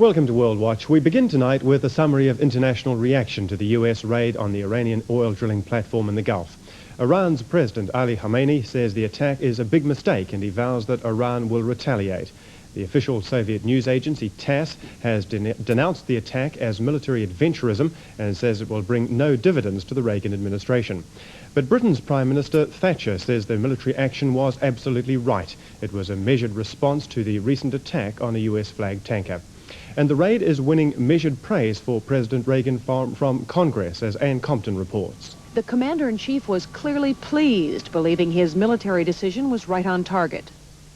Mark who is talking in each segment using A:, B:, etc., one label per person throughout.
A: Welcome to World Watch. We begin tonight with a summary of international reaction to the US raid on the Iranian oil drilling platform in the Gulf. Iran's President Ali Khamenei says the attack is a big mistake and he vows that Iran will retaliate. The official Soviet news agency TASS has denounced the attack as military adventurism and says it will bring no dividends to the Reagan administration. But Britain's Prime Minister Thatcher says the military action was absolutely right. It was a measured response to the recent attack on a US-flagged tanker. And the raid is winning measured praise for President Reagan from Congress, as Ann Compton reports.
B: The commander-in-chief was clearly pleased, believing his military decision was right on target.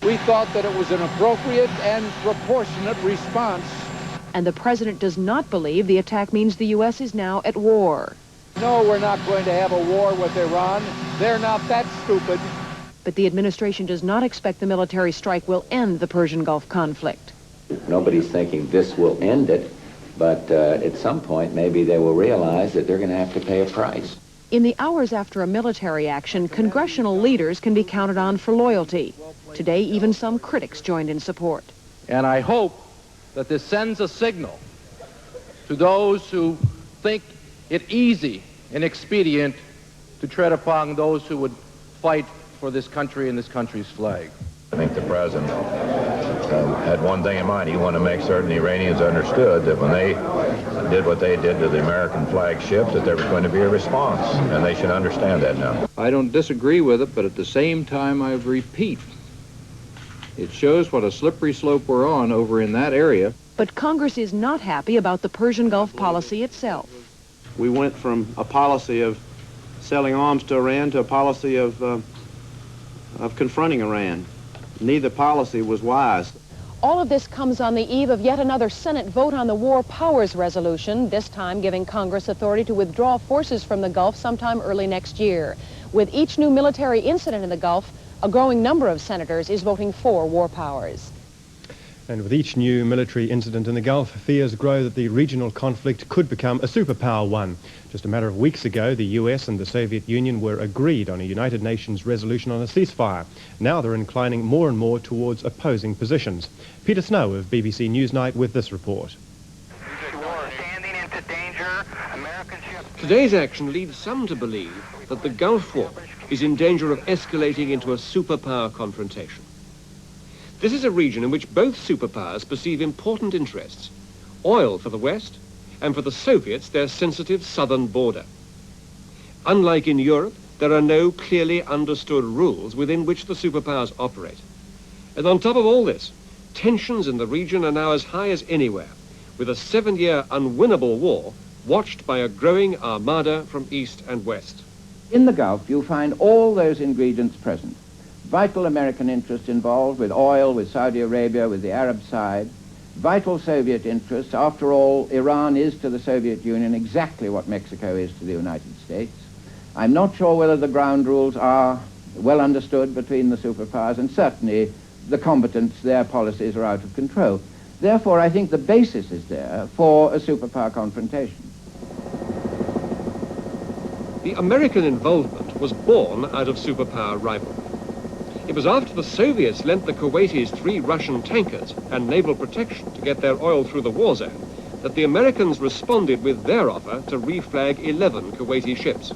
C: We thought that it was an appropriate and proportionate response.
B: And the president does not believe the attack means the U.S. is now at war.
C: No, we're not going to have a war with Iran. They're not that stupid.
B: But the administration does not expect the military strike will end the Persian Gulf conflict.
D: Nobody's thinking this will end it, but at some point maybe they will realize that they're going to have to pay a price.
B: In the hours after a military action, congressional leaders can be counted on for loyalty. Today, even some critics joined in support.
E: And I hope that this sends a signal to those who think it easy and expedient to tread upon those who would fight for this country and this country's flag.
F: I think the president had one thing in mind. He wanted to make certain the Iranians understood that when they did what they did to the American flag ships, that there was going to be a response, and they should understand that now.
E: I don't disagree with it, but at the same time, I repeat, it shows what a slippery slope we're on over in that area.
B: But Congress is not happy about the Persian Gulf policy itself.
G: We went from a policy of selling arms to Iran to a policy of confronting Iran. Neither policy was wise.
B: All of this comes on the eve of yet another Senate vote on the War Powers Resolution, this time giving Congress authority to withdraw forces from the Gulf sometime early next year. With each new military incident in the Gulf, a growing number of senators is voting for war powers.
A: And with each new military incident in the Gulf, fears grow that the regional conflict could become a superpower one. Just a matter of weeks ago, the US and the Soviet Union were agreed on a United Nations resolution on a ceasefire. Now they're inclining more and more towards opposing positions. Peter Snow of BBC Newsnight with this report.
H: Today's action leads some to believe that the Gulf War is in danger of escalating into a superpower confrontation. This is a region in which both superpowers perceive important interests: oil for the West, and for the Soviets, their sensitive southern border. Unlike in Europe, there are no clearly understood rules within which the superpowers operate. And on top of all this, tensions in the region are now as high as anywhere, with a 7-year unwinnable war watched by a growing armada from east and west.
I: In the Gulf, you'll find all those ingredients present. Vital American interests involved with oil, with Saudi Arabia, with the Arab side. Vital Soviet interests. After all, Iran is to the Soviet Union exactly what Mexico is to the United States. I'm not sure whether the ground rules are well understood between the superpowers, and certainly the combatants, their policies are out of control. Therefore, I think the basis is there for a superpower confrontation.
H: The American involvement was born out of superpower rivalry. It was after the Soviets lent the Kuwaitis 3 Russian tankers and naval protection to get their oil through the war zone that the Americans responded with their offer to reflag 11 Kuwaiti ships.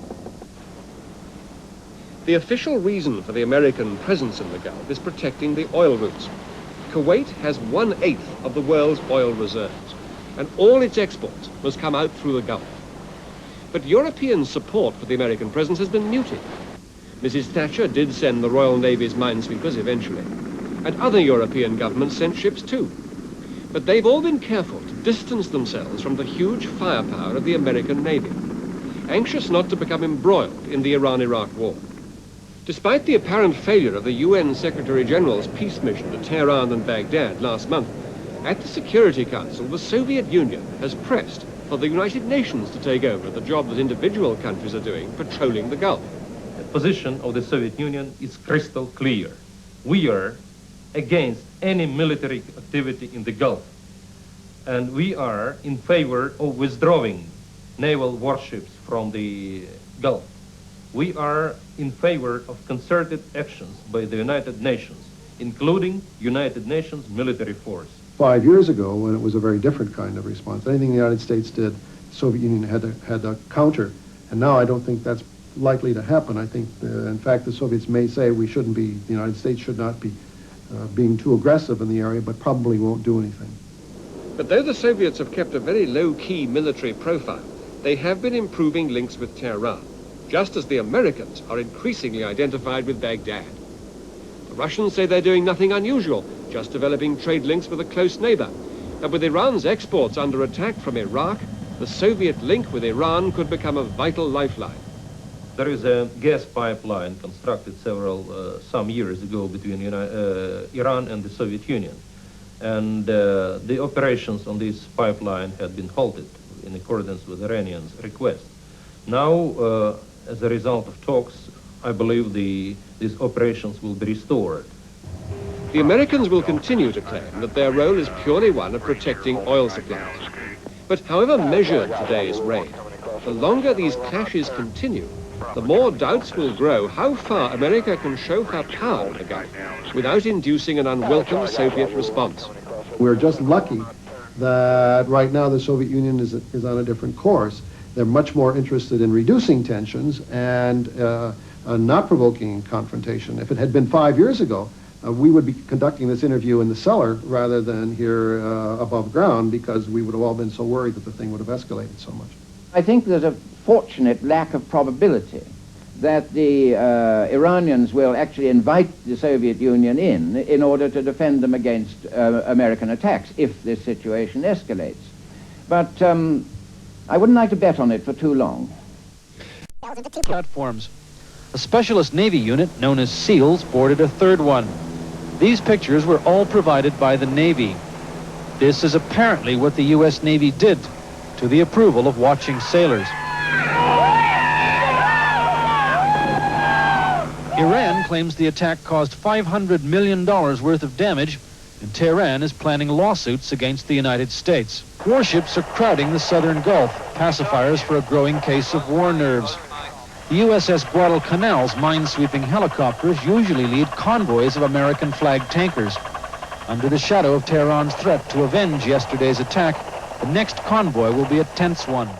H: The official reason for the American presence in the Gulf is protecting the oil routes. Kuwait has 1/8 of the world's oil reserves, and all its exports must come out through the Gulf. But European support for the American presence has been muted. Mrs. Thatcher did send the Royal Navy's minesweepers eventually, and other European governments sent ships too. But they've all been careful to distance themselves from the huge firepower of the American Navy, anxious not to become embroiled in the Iran-Iraq war. Despite the apparent failure of the UN Secretary-General's peace mission to Tehran and Baghdad last month, at the Security Council, the Soviet Union has pressed for the United Nations to take over the job that individual countries are doing patrolling the Gulf.
J: The position of the Soviet Union is crystal clear. We are against any military activity in the Gulf, and we are in favor of withdrawing naval warships from the Gulf. We are in favor of concerted actions by the United Nations, including United Nations military force.
K: 5 years ago, when it was a very different kind of response. Anything the United States did, the Soviet Union had a counter. And now I don't think that's likely to happen. I think, in fact, the Soviets may say the United States should not be being too aggressive in the area, but probably won't do anything.
H: But though the Soviets have kept a very low-key military profile, they have been improving links with Tehran, just as the Americans are increasingly identified with Baghdad. The Russians say they're doing nothing unusual, just developing trade links with a close neighbor. And with Iran's exports under attack from Iraq, the Soviet link with Iran could become a vital lifeline.
J: There is a gas pipeline constructed some years ago between Iran and the Soviet Union. And the operations on this pipeline had been halted in accordance with Iranians' request. Now, as a result of talks, I believe these operations will be restored.
H: The Americans will continue to claim that their role is purely one of protecting oil supplies. But however measured today's raid, the longer these clashes continue, the more doubts will grow how far America can show her power in the Gulf without inducing an unwelcome Soviet response.
K: We're just lucky that right now the Soviet Union is on a different course. They're much more interested in reducing tensions and not provoking confrontation. If it had been 5 years ago, we would be conducting this interview in the cellar rather than here above ground, because we would have all been so worried that the thing would have escalated so much.
I: I think there's a fortunate lack of probability that the Iranians will actually invite the Soviet Union in order to defend them against American attacks if this situation escalates. But I wouldn't like to bet on it for too long.
L: Platforms. A specialist Navy unit known as SEALs boarded a third one. These pictures were all provided by the Navy. This is apparently what the U.S. Navy did, to the approval of watching sailors. Iran claims the attack caused $500 million worth of damage, and Tehran is planning lawsuits against the United States. Warships are crowding the southern Gulf, pacifiers for a growing case of war nerves. The USS Guadalcanal's mine-sweeping helicopters usually lead convoys of American-flagged tankers. Under the shadow of Tehran's threat to avenge yesterday's attack, the next convoy will be a tense one.